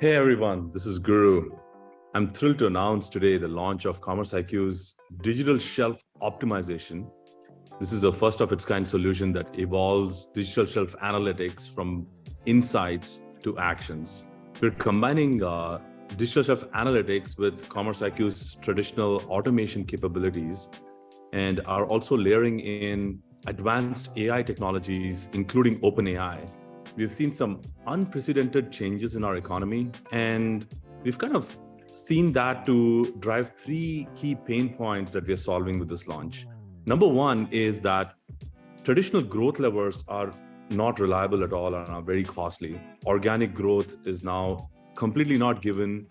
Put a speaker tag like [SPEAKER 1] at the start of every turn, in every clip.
[SPEAKER 1] Hey everyone, this is Guru. I'm thrilled to announce today the launch of CommerceIQ's digital shelf optimization. This is a first of its kind solution that evolves digital shelf analytics from insights to actions. We're combining digital shelf analytics with CommerceIQ's traditional automation capabilities and are also layering in advanced AI technologies, including OpenAI. We've seen some unprecedented changes in our economy, and we've kind of seen that to drive three key pain points that we're solving with this launch. Number one is that traditional growth levers are not reliable at all and are very costly. Organic growth is now completely not given.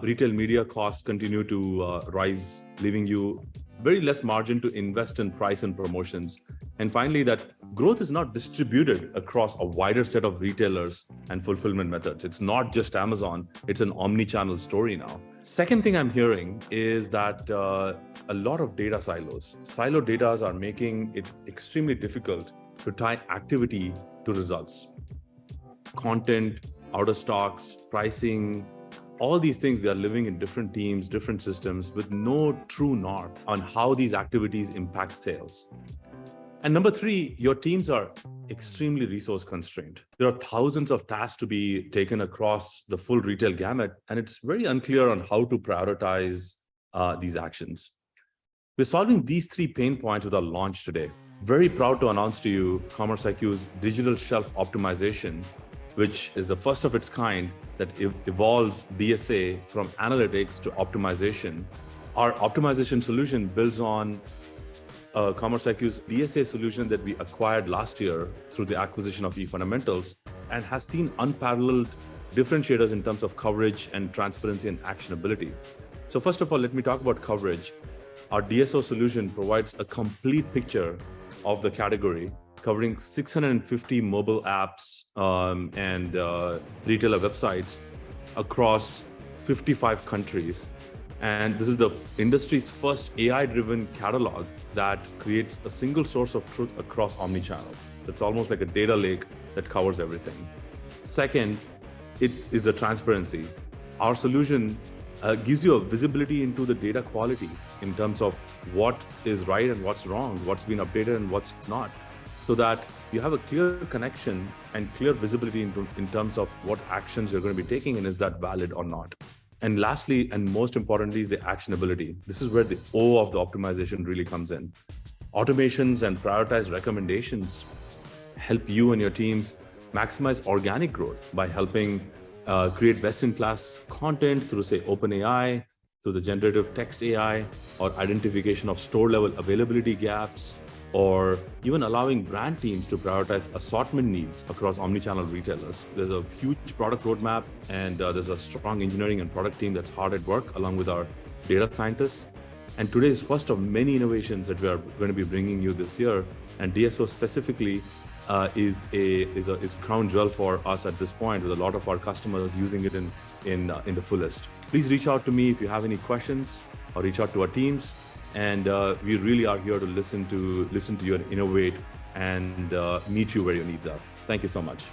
[SPEAKER 1] Retail media costs continue to rise, leaving you very less margin to invest in price and promotions. And finally, that growth is not distributed across a wider set of retailers and fulfillment methods. It's not just Amazon, it's an omni-channel story now. Second thing I'm hearing is that a lot of data silos. Silo data are making it extremely difficult to tie activity to results. Content, out of stocks, pricing, all these things, they are living in different teams, different systems with no true north on how these activities impact sales. And number three, your teams are extremely resource constrained. There are thousands of tasks to be taken across the full retail gamut, and it's very unclear on how to prioritize these actions. We're solving these three pain points with our launch today. Very proud to announce to you CommerceIQ's digital shelf optimization, which is the first of its kind that evolves DSA from analytics to optimization. Our optimization solution builds on CommerceIQ's DSA solution that we acquired last year through the acquisition of efundamentals, and has seen unparalleled differentiators in terms of coverage and transparency and actionability. So first of all, let me talk about coverage. Our DSO solution provides a complete picture of the category, covering 650 mobile apps and retailer websites across 55 countries. And this is the industry's first AI-driven catalog that creates a single source of truth across omnichannel. It's almost like a data lake that covers everything. Second, it is the transparency. Our solution gives you a visibility into the data quality in terms of what is right and what's wrong, what's been updated and what's not, so that you have a clear connection and clear visibility in terms of what actions you're going to be taking and is that valid or not. And lastly, and most importantly, is the actionability. This is where the O of the optimization really comes in. Automations and prioritized recommendations help you and your teams maximize organic growth by helping create best-in-class content through, say, OpenAI, through the generative text AI, or identification of store-level availability gaps, or even allowing brand teams to prioritize assortment needs across omnichannel retailers. There's a huge product roadmap, and there's a strong engineering and product team that's hard at work along with our data scientists. And today's first of many innovations that we are going to be bringing you this year, and DSO specifically is crown jewel for us at this point, with a lot of our customers using it in the fullest. Please reach out to me if you have any questions, or reach out to our teams. And we really are here to listen to you and innovate and meet you where your needs are. Thank you so much.